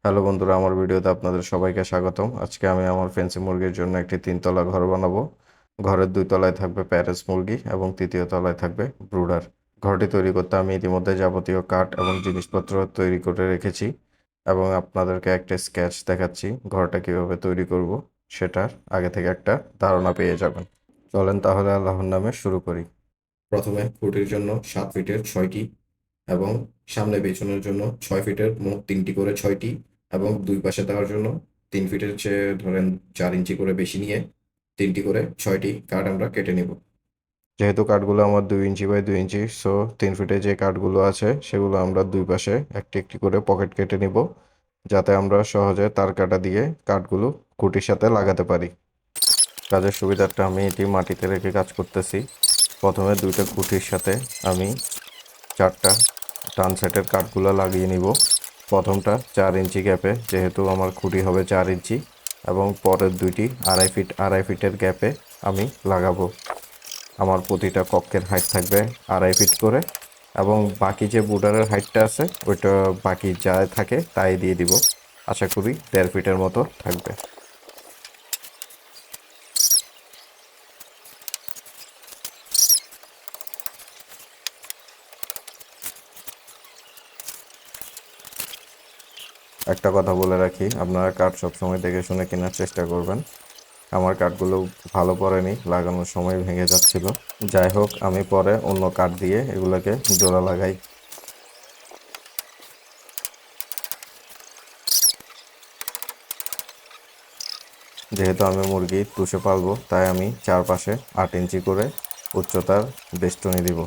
Hello বন্ধুরা, আমার ভিডিওতে আপনাদের সবাইকে স্বাগতম। আজকে আমি আমার ফেন্সি মুরগির জন্য একটি 3 তলা ঘর বানাবো। ঘরের 2 তলায় থাকবে প্যারেস মুরগি এবং তৃতীয় তলায় থাকবে ব্রুডার। ঘরটি তৈরি করতে আমি ইতিমধ্যে যাবতীয় কাঠ এবং জিনিসপত্র তৈরি করে রেখেছি এবং আপনাদেরকে একটা স্কেচ দেখাচ্ছি ঘরটা কিভাবে তৈরি করব, সেটার আগে থেকে একটা ধারণা পেয়ে যাবেন। চলেন তাহলে আল্লাহর নামে শুরু করি। প্রথমে খুঁটির জন্য 7 ফিটের 6টি এবং সামনে পেছনের জন্য 6 ফিটের মোট 3টি করে 6টি এবং দুই পাশে দেওয়ার জন্য 3 ফিটের চেয়ে ধরেন 4 ইঞ্চি করে বেশি নিয়ে 3টি করে 6টি কাঠ আমরা কেটে নিব। যেহেতু কাঠগুলো আমার 2 ইঞ্চি বাই 2 ইঞ্চি, সো 3 ফিটে যে কাঠগুলো আছে সেগুলো আমরা দুই পাশে একটি একটি করে পকেট কেটে নিব, যাতে আমরা সহজে তার কাটা দিয়ে কাঠগুলো খুঁটির সাথে লাগাতে পারি। কাজের সুবিধার্থে আমি এটি মাটিতে রেখে কাজ করতেছি। প্রথমে দুইটা খুঁটির সাথে আমি 4টা ডান সাইডের কাঠগুলো লাগিয়ে নিব। প্রথমটা 4 ইঞ্চি গ্যাপে, যেহেতু আমার খুঁটি হবে 4 ইঞ্চি, এবং পরের দুইটি 2.5 ফিটের গ্যাপে আমি লাগাবো। আমার প্রতিটা কক্ষের হাইট থাকবে 2.5 ফিট করে, এবং বাকি যে বুডারের হাইটটা আছে ওইটা বাকি যা থাকে তাই দিয়ে দিব। আশা করি 1.5 ফিটের মতো থাকবে। একটা কথা বলে রাখি, আপনারা কাঠ সবসময় দেখে শুনে কেনার চেষ্টা করবেন। আমার কাঠগুলো ভালো পড়েনি, লাগানোর সময় ভেঙে যাচ্ছিল। যাই হোক, আমি পরে অন্য কাঠ দিয়ে এগুলোকে জোড়া লাগাই। যেহেতু আমি মুরগি তুষে পালবো, তাই আমি চারপাশে 8 ইঞ্চি করে উচ্চতার বেষ্টনী দিব,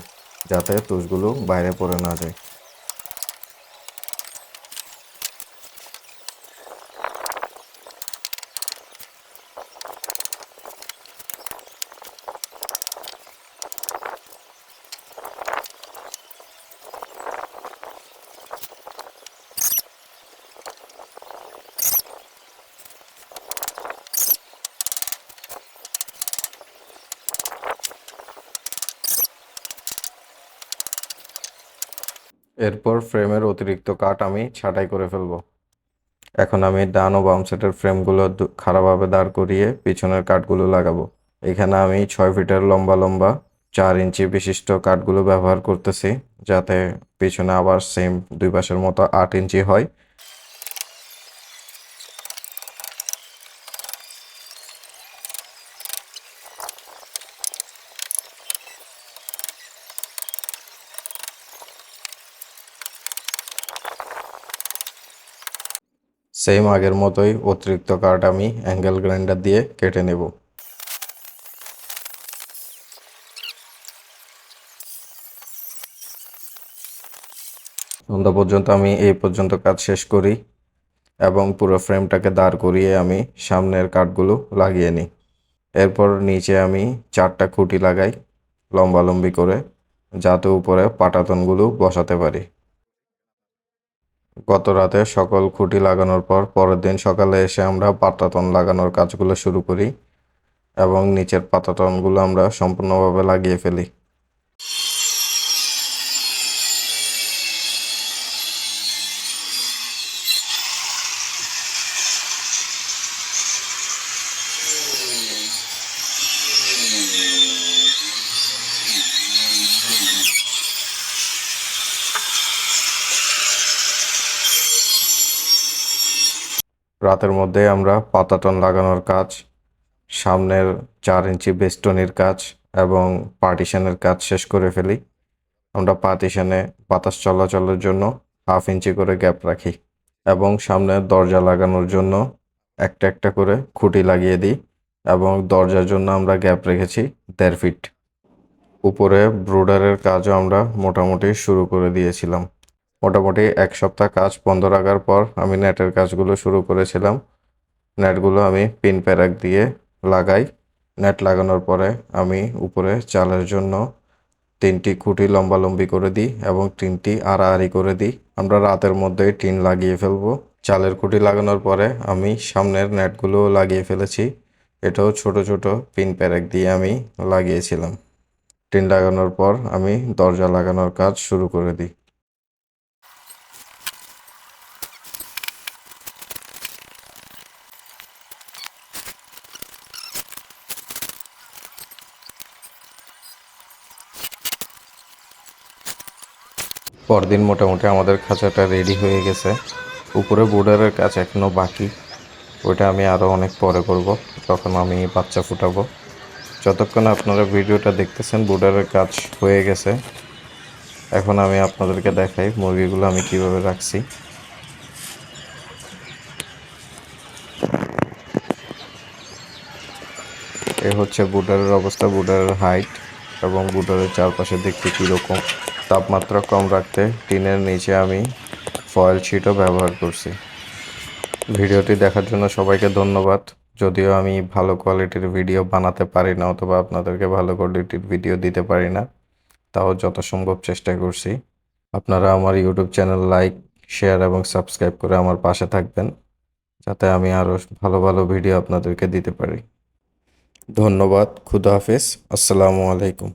যাতে তুষগুলো বাইরে পড়ে না যায়। এরপর ফ্রেমের অতিরিক্ত কাঠ আমি ছাঁটাই করে ফেলবো। এখন আমি ডান ও বাম সাইডের ফ্রেমগুলো খাড়াভাবে দাঁড় করিয়ে পিছনের কাঠগুলো লাগাবো। এখানে আমি 6 ফিটের লম্বা লম্বা 4 ইঞ্চি বিশিষ্ট কাঠগুলো ব্যবহার করতেছি, যাতে পিছনে আবার সেম দুই পাশের মতো 8 ইঞ্চি হয়। সেম আগের মতোই অতিরিক্ত কাঠ আমি অ্যাঙ্গেল গ্রাইন্ডার দিয়ে কেটে নেব। সন্ধ্যা পর্যন্ত আমি এই পর্যন্ত কাজ শেষ করি এবং পুরো ফ্রেমটাকে দাঁড় করিয়ে আমি সামনের কাঠগুলো লাগিয়ে নিই। এরপর নিচে আমি 4টা খুঁটি লাগাই লম্বালম্বি করে, যাতে উপরে পাটাতনগুলো বসাতে পারি। গত রাতে সকল খুঁটি লাগানোর পর পরের দিন সকালে এসে আমরা পাটাতন লাগানোর কাজগুলো শুরু করি এবং নিচের পাটাতনগুলো আমরা সম্পূর্ণভাবে লাগিয়ে ফেলি। রাতের মধ্যে আমরা পাতাতন লাগানোর কাজ, সামনের 4 ইঞ্চি বেষ্টনীর কাজ এবং পার্টিশনের কাজ শেষ করে ফেলি। আমরা পার্টিশনে বাতাস চলাচলের জন্য 1/2 ইঞ্চি করে গ্যাপ রাখি এবং সামনের দরজা লাগানোর জন্য একটা একটা করে খুঁটি লাগিয়ে দিই, এবং দরজার জন্য আমরা গ্যাপ রেখেছি 1.5 ফিট। উপরে ব্রুডারের কাজও আমরা মোটামুটি শুরু করে দিয়েছিলাম। মোটামুটি 1 সপ্তাহ কাজ বন্ধ রাখার পর আমি নেটের কাজগুলো শুরু করেছিলাম। নেটগুলো আমি পিন প্যারাক দিয়ে লাগাই। নেট লাগানোর পরে আমি উপরে চালের জন্য 3টি খুঁটি লম্বালম্বি করে দিই এবং 3টি আড়াআড়ি করে দিই। আমরা রাতের মধ্যেই টিন লাগিয়ে ফেলবো। চালের খুঁটি লাগানোর পরে আমি সামনের নেটগুলো লাগিয়ে ফেলেছি। এটাও ছোট ছোট পিন প্যারাক দিয়ে আমি লাগিয়েছিলাম। টিন লাগানোর পর আমি দরজা লাগানোর কাজ শুরু করে দিই। পরদিন মোটামুটি আমাদের খাঁচাটা রেডি হয়ে গেছে। উপরে বোর্ডারের কাজ এখনও বাকি, ওইটা আমি আরও অনেক পরে করব, যখন আমি বাচ্চা ফুটাবো। যতক্ষণ আপনারা ভিডিওটা দেখতেছেন বোর্ডারের কাজ হয়ে গেছে। এখন আমি আপনাদেরকে দেখাই মুরগিগুলো আমি কিভাবে রাখছি। এ হচ্ছে বোর্ডারের অবস্থা, বোর্ডারের হাইট এবং বোর্ডারের চারপাশে দেখতে কীরকম। তাপমাত্রা কম রাখতে টিনের নিচে আমি ফয়েল শিটও ব্যবহার করছি। ভিডিওটি দেখার জন্য সবাইকে ধন্যবাদ। যদিও আমি ভালো কোয়ালিটির ভিডিও বানাতে পারি না, অথবা আপনাদেরকে ভালো কোয়ালিটির ভিডিও দিতে পারি না, তাও যত সম্ভব চেষ্টা করছি। আপনারা আমার ইউটিউব চ্যানেল লাইক, শেয়ার এবং সাবস্ক্রাইব করে আমার পাশে থাকবেন, যাতে আমি আরও ভালো ভালো ভিডিও আপনাদেরকে দিতে পারি। ধন্যবাদ। খুদা হাফেজ। আসসালামু আলাইকুম।